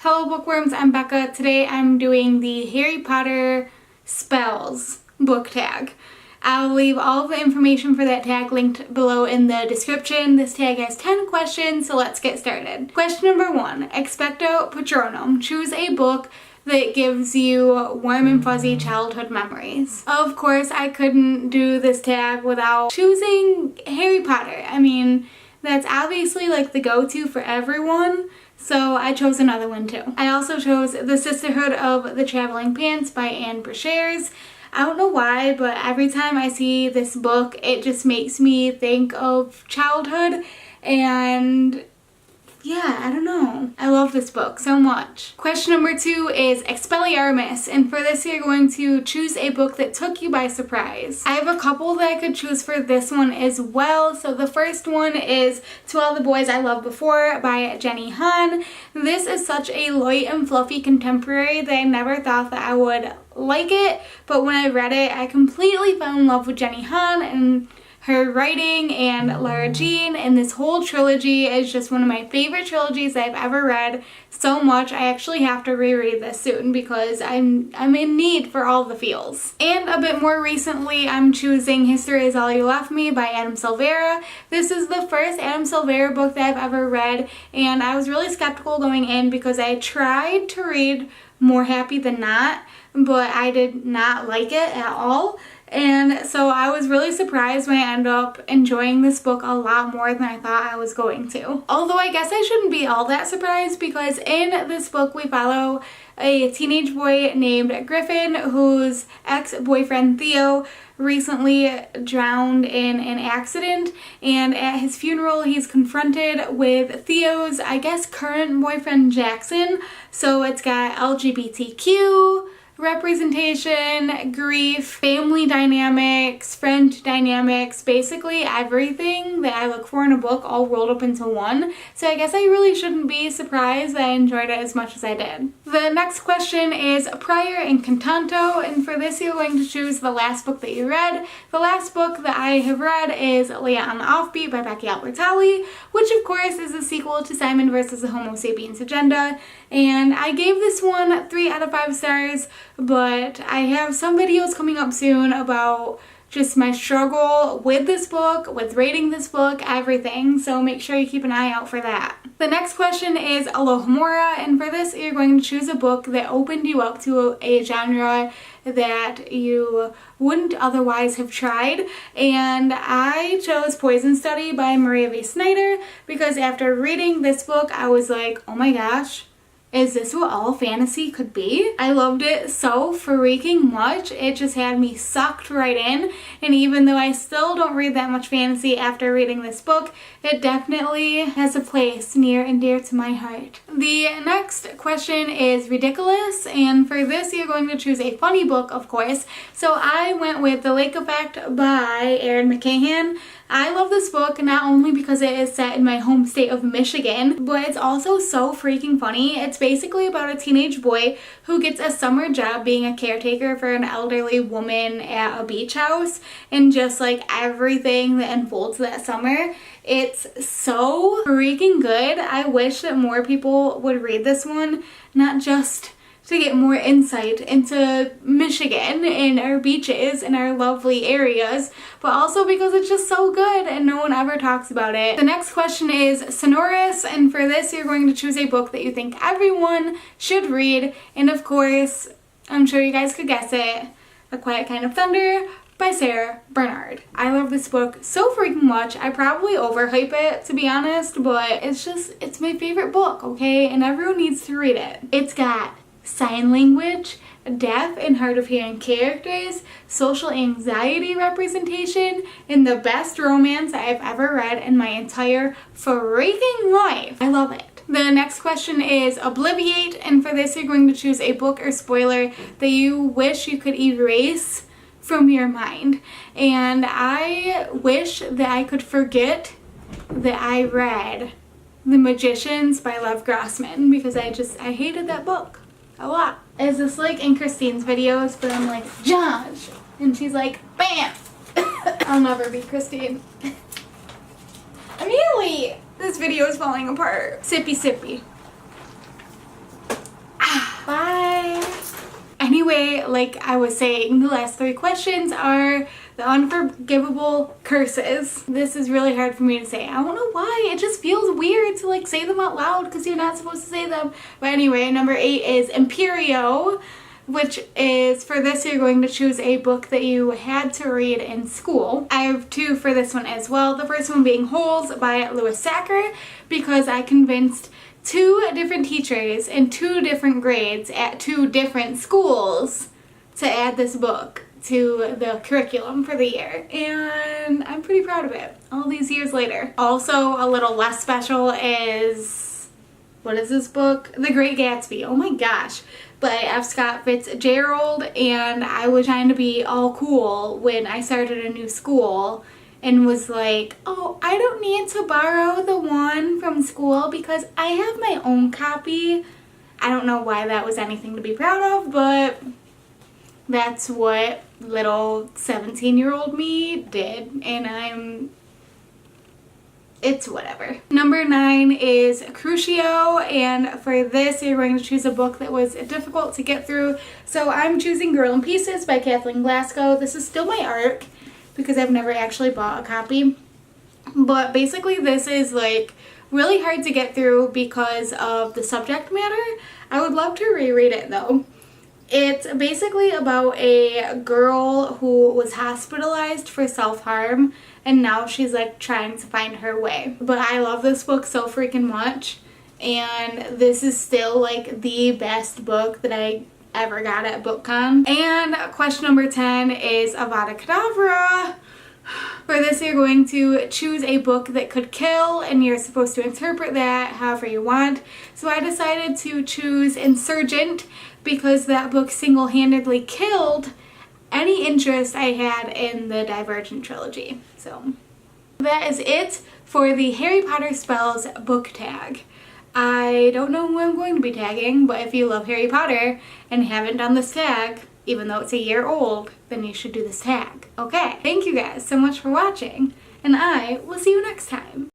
Hello bookworms, I'm Becca. Today I'm doing the Harry Potter spells book tag. I'll leave all of the information for that tag linked below in the description. This tag has 10 questions, so let's get started. Question number 1, Expecto Patronum. Choose a book that gives you warm and fuzzy childhood memories. Of course, I couldn't do this tag without choosing Harry Potter. I mean, that's obviously like the go-to for everyone. So I chose another one too. I also chose The Sisterhood of the Traveling Pants by Anne Brashares. I don't know why, but every time I see this book, it just makes me think of childhood, and yeah, I don't know. I love this book so much. Question number 2 is Expelliarmus, and for this you're going to choose a book that took you by surprise. I have a couple that I could choose for this one as well. So the first one is To All the Boys I Loved Before by Jenny Han. This is such a light and fluffy contemporary that I never thought that I would like it, but when I read it, I completely fell in love with Jenny Han and her writing and Lara Jean, and this whole trilogy is just one of my favorite trilogies I've ever read so much. I actually have to reread this soon because I'm in need for all the feels. And a bit more recently, I'm choosing History Is All You Left Me by Adam Silvera. This is the first Adam Silvera book that I've ever read, and I was really skeptical going in because I tried to read More Happy Than Not, but I did not like it at all. And so I was really surprised when I ended up enjoying this book a lot more than I thought I was going to. Although I guess I shouldn't be all that surprised, because in this book we follow a teenage boy named Griffin whose ex-boyfriend Theo recently drowned in an accident, and at his funeral he's confronted with Theo's, I guess, current boyfriend Jackson. So it's got LGBTQ representation, grief, family dynamics, friend dynamics, basically everything that I look for in a book all rolled up into one. So I guess I really shouldn't be surprised that I enjoyed it as much as I did. The next question is Prior Incantato, and for this you're going to choose the last book that you read. The last book that I have read is Leah on the Offbeat by Becky Albertalli, which of course is a sequel to Simon vs. the Homo Sapiens Agenda, and I gave this one 3 out of 5 stars. But I have some videos coming up soon about just my struggle with this book, with rating this book, everything, so make sure you keep an eye out for that. The next question is Alohamora, and for this you're going to choose a book that opened you up to a genre that you wouldn't otherwise have tried, and I chose Poison Study by Maria V. Snyder because after reading this book I was like, oh my gosh, is this what all fantasy could be? I loved it so freaking much. It just had me sucked right in, and even though I still don't read that much fantasy after reading this book, it definitely has a place near and dear to my heart. The next question is Riddikulus, and for this you're going to choose a funny book, of course. So I went with The Lake Effect by Erin McCahan. I love this book not only because it is set in my home state of Michigan, but it's also so freaking funny. It's basically about a teenage boy who gets a summer job being a caretaker for an elderly woman at a beach house, and just like everything that unfolds that summer. It's so freaking good. I wish that more people would read this one, not just to get more insight into Michigan and our beaches and our lovely areas, but also because it's just so good and no one ever talks about it. The next question is Sonorous, and for this you're going to choose a book that you think everyone should read, and of course, I'm sure you guys could guess it, A Quiet Kind of Thunder by Sarah Bernard. I love this book so freaking much. I probably overhype it, to be honest, but it's my favorite book, okay? And everyone needs to read it. It's got sign language, deaf and hard of hearing characters, social anxiety representation, and the best romance I've ever read in my entire freaking life. I love it. The next question is Obliviate, and for this you're going to choose a book or spoiler that you wish you could erase from your mind. And I wish that I could forget that I read The Magicians by Lev Grossman, because I hated that book a lot. Is this like in Christine's videos, but I'm like, Josh, and she's like, bam. I'll never be Christine. Immediately, this video is falling apart. Sippy sippy. Anyway, like I was saying, the last 3 questions are the unforgivable curses. This is really hard for me to say. I don't know why. It just feels weird to like say them out loud because you're not supposed to say them. But anyway, number 8 is Imperio, which is, for this you're going to choose a book that you had to read in school. I have 2 for this one as well. The first one being Holes by Lewis Sacker, because I convinced 2 different teachers in 2 different grades at 2 different schools to add this book to the curriculum for the year, and I'm pretty proud of it all these years later. Also, a little less special is, what is this book? The Great Gatsby. Oh my gosh. By F. Scott Fitzgerald, and I was trying to be all cool when I started a new school and was like, oh, I don't need to borrow the one from school because I have my own copy. I don't know why that was anything to be proud of, but that's what little 17-year-old me did, and it's whatever. Number 9 is Crucio, and for this you're going to choose a book that was difficult to get through. So I'm choosing Girl in Pieces by Kathleen Glasgow. This is still my ARC because I've never actually bought a copy. But basically this is like really hard to get through because of the subject matter. I would love to reread it though. It's basically about a girl who was hospitalized for self-harm, and now she's like trying to find her way. But I love this book so freaking much, and this is still like the best book that I ever got at BookCon. And question number 10 is Avada Kedavra. For this you're going to choose a book that could kill, and you're supposed to interpret that however you want. So I decided to choose Insurgent because that book single-handedly killed any interest I had in the Divergent trilogy. So that is it for the Harry Potter Spells book tag. I don't know who I'm going to be tagging, but if you love Harry Potter and haven't done this tag, even though it's a year old, then you should do this tag. Okay, thank you guys so much for watching, and I will see you next time.